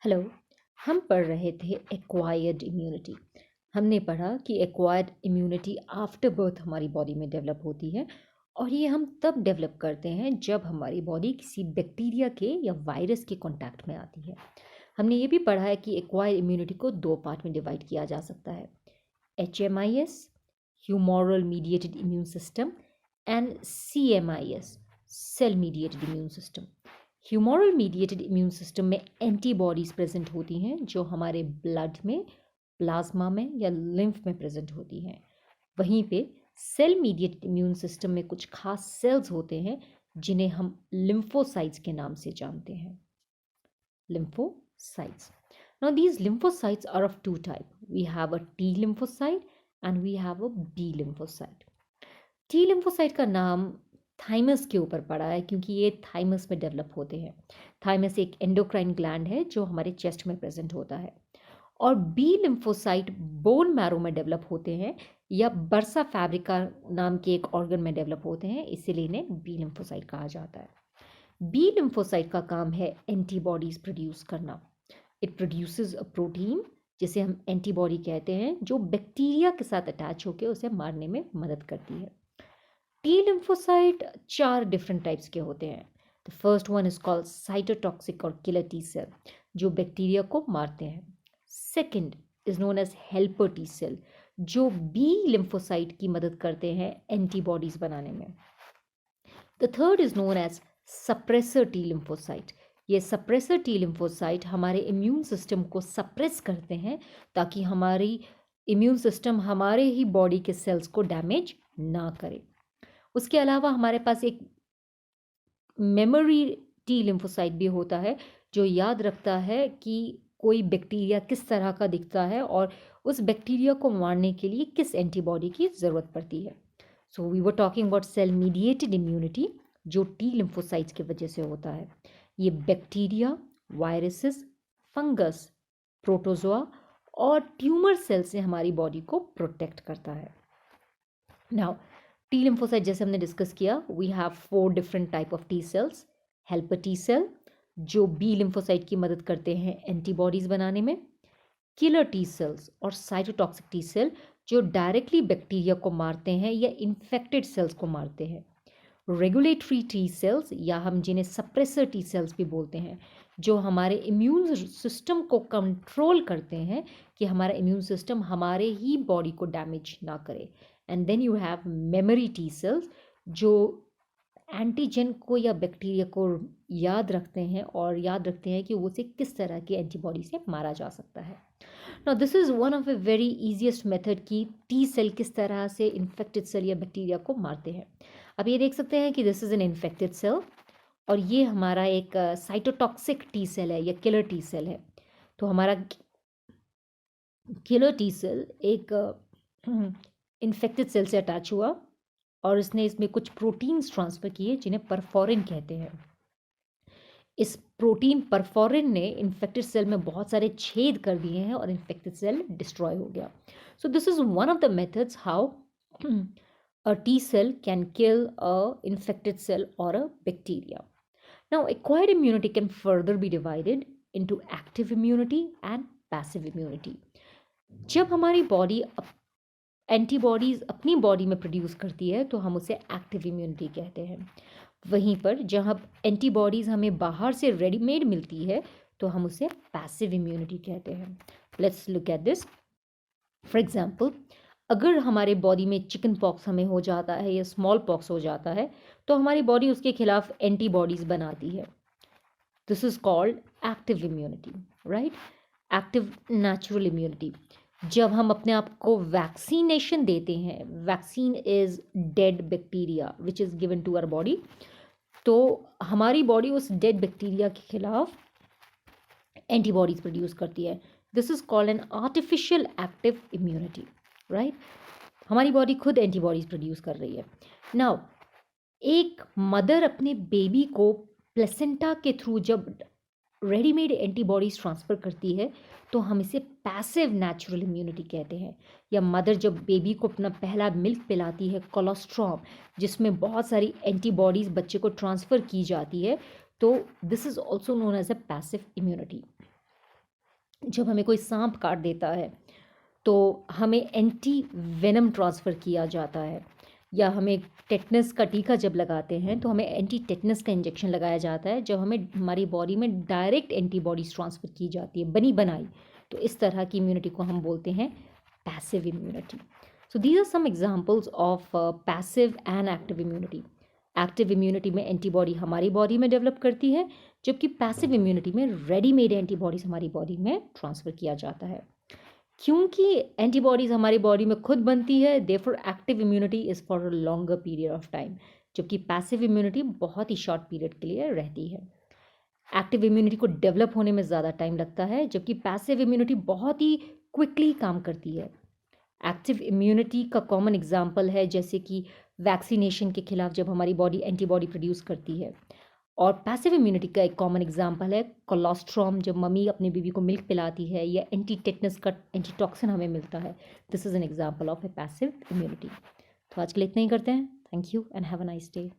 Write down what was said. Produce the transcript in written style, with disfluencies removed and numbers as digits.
Hello. हम पढ़ रहे थे एक्वायर्ड इम्यूनिटी। हमने पढ़ा कि एक्वायर्ड इम्यूनिटी आफ्टर बर्थ हमारी बॉडी में डेवलप होती है और ये हम तब डेवलप करते हैं जब हमारी बॉडी किसी बैक्टीरिया के या वायरस के कांटेक्ट में आती है। हमने ये भी पढ़ा है कि एक्वायर्ड इम्यूनिटी को दो पार्ट में डिवाइड किया जा सकता है, HMIS humoral mediated immune system and CMIS cell mediated immune system. Humoral mediated immune system में एंटीबॉडीज़ प्रेजेंट होती हैं जो हमारे ब्लड में, प्लाज्मा में या लिम्फ में प्रेजेंट होती हैं। वहीं पे सेल मीडिएटेड इम्यून सिस्टम में कुछ खास सेल्स होते हैं जिन्हें हम लिम्फोसाइट्स के नाम से जानते हैं। Lymphocytes. Now these lymphocytes are of two types. We have a T lymphocyte and we have a B lymphocyte. T lymphocyte का नाम थाइमस के ऊपर पड़ा है क्योंकि ये थाइमस में डेवलप होते हैं। थाइमस एक एंडोक्राइन ग्लैंड है जो हमारे चेस्ट में प्रेजेंट होता है। और बी लिम्फोसाइट बोन मैरो में डेवलप होते हैं या बर्सा फैब्रिका नाम के एक ऑर्गन में डेवलप होते हैं, इसीलिए इन्हें बी लिम्फोसाइट कहा जाता है। बी लिम्फोसाइट का काम है एंटीबॉडीज प्रोड्यूस करना। इट प्रोड्यूसेस अ प्रोटीन जिसे हम एंटीबॉडी कहते हैं जो बैक्टीरिया के साथ अटैच होकर उसे मारने में मदद करती है। टी लिम्फोसाइट 4 डिफरेंट टाइप्स के होते हैं। The first one is called cytotoxic और किलर टी सेल जो बैक्टीरिया को मारते हैं। Second is known as helper T cell जो बी लिम्फोसाइट की मदद करते हैं एंटीबॉडीज बनाने में। The third is known as suppressor T lymphocyte. ये सप्रेसर टी लिम्फोसाइट हमारे इम्यून सिस्टम को सप्रेस करते हैं ताकि हमारी इम्यून सिस्टम हमारे ही बॉडी के सेल्स को डैमेज ना करे। उसके अलावा हमारे पास एक मेमोरी टी लिम्फोसाइट भी होता है जो याद रखता है कि कोई बैक्टीरिया किस तरह का दिखता है और उस बैक्टीरिया को मारने के लिए किस एंटीबॉडी की ज़रूरत पड़ती है। So we were talking about cell mediated immunity जो टी लिम्फोसाइट्स की वजह से होता है। ये बैक्टीरिया, वायरसेस, फंगस, प्रोटोजोआ और ट्यूमर सेल से हमारी बॉडी को प्रोटेक्ट करता है। नाउ टी लिम्फोसाइट जैसे हमने डिस्कस किया, we have 4 different type of T cells. Helper T cell जो बी लिम्फोसाइट की मदद करते हैं एंटीबॉडीज बनाने में। किलर टी सेल्स और साइटोटॉक्सिक टी सेल जो डायरेक्टली बैक्टीरिया को मारते हैं या इन्फेक्टेड सेल्स को मारते हैं। रेगुलेटरी टी सेल्स या हम जिन्हें सप्रेसर टी सेल्स भी बोलते हैं जो हमारे इम्यून सिस्टम को कंट्रोल करते हैं कि हमारा इम्यून सिस्टम हमारे ही बॉडी को डैमेज ना करे। And then you have memory T cells जो एंटीजन को या बैक्टीरिया को याद रखते हैं और याद रखते हैं कि उसे किस तरह की एंटीबॉडी से मारा जा सकता है। Now this is one of a very easiest method कि टी सेल किस तरह से इन्फेक्टेड सेल या बैक्टीरिया को मारते हैं। अब ये देख सकते हैं कि this is an infected cell और ये हमारा एक साइटोटॉक्सिक टी सेल है या किलर टी सेल है। तो हमारा किलर टी सेल एक इन्फेक्टेड सेल से अटैच हुआ और इसने इसमें कुछ प्रोटीन्स ट्रांसफ़र किए जिन्हें परफोरिन कहते हैं। इस प्रोटीन परफोरिन ने इन्फेक्टेड सेल में बहुत सारे छेद कर दिए हैं और इन्फेक्टेड सेल डिस्ट्रॉय हो गया। So this is one of the methods how a T cell can kill a infected cell or a bacteria. Now, acquired immunity can further be divided into active immunity and passive immunity. जब हमारी body antibodies अपनी body में produce करती है तो हम उसे active immunity कहते हैं। वहीं पर जहाँ एंटीबॉडीज़ हमें बाहर से रेडीमेड मिलती है तो हम उसे पैसिव इम्यूनिटी कहते हैं। Let's look at this. For example, अगर हमारे बॉडी में चिकन पॉक्स हमें हो जाता है या स्मॉल पॉक्स हो जाता है तो हमारी बॉडी उसके खिलाफ एंटीबॉडीज़ बनाती है। This is called active immunity, right? Active natural immunity. जब हम अपने आप को वैक्सीनेशन देते हैं, vaccine is dead bacteria which is given to our body, तो हमारी बॉडी उस डेड बैक्टीरिया के खिलाफ एंटीबॉडीज़ प्रोड्यूस करती है। This is called an artificial active immunity, right? हमारी बॉडी खुद एंटीबॉडीज़ प्रोड्यूस कर रही है। नाउ एक मदर अपने बेबी को प्लेसेंटा के थ्रू जब रेडीमेड एंटीबॉडीज़ ट्रांसफ़र करती है तो हम इसे पैसिव नेचुरल इम्यूनिटी कहते हैं। या मदर जब बेबी को अपना पहला मिल्क पिलाती है, कोलोस्ट्रॉम, जिसमें बहुत सारी एंटीबॉडीज़ बच्चे को ट्रांसफ़र की जाती है, तो this is also known as a passive immunity. जब हमें कोई सांप काट देता है तो हमें एंटी वेनम ट्रांसफ़र किया जाता है, या हमें टेटनस का टीका जब लगाते हैं तो हमें एंटी टेटनस का इंजेक्शन लगाया जाता है, जब हमें हमारी बॉडी में डायरेक्ट एंटीबॉडीज़ ट्रांसफ़र की जाती है, बनी बनाई। तो इस तरह की इम्यूनिटी को हम बोलते हैं passive immunity. So these are some examples of passive and active immunity. Active immunity में एंटीबॉडी हमारी बॉडी में डेवलप करती है, जबकि पैसिव इम्यूनिटी में रेडीमेड एंटीबॉडीज़ हमारी बॉडी में ट्रांसफ़र किया जाता है। क्योंकि एंटीबॉडीज़ हमारी बॉडी में खुद बनती है, therefore active immunity is for a longer period of time, जबकि पैसिव इम्यूनिटी बहुत ही शॉर्ट पीरियड के लिए रहती है। एक्टिव इम्यूनिटी को डेवलप होने में ज़्यादा टाइम लगता है, जबकि पैसिव इम्यूनिटी बहुत ही क्विकली काम करती है। एक्टिव इम्यूनिटी का कॉमन एग्जाम्पल है जैसे कि वैक्सीनेशन के खिलाफ जब हमारी बॉडी एंटीबॉडी प्रोड्यूस करती है, और पैसिव इम्यूनिटी का एक कॉमन एग्जाम्पल है कोलोस्ट्रॉम, जब मम्मी अपने बेबी को मिल्क पिलाती है, या एंटी टेटनस का एंटीटॉक्सिन हमें मिलता है। This is an example of A passive immunity. तो आज के लिए इतना ही करते हैं। Thank you and have a nice day.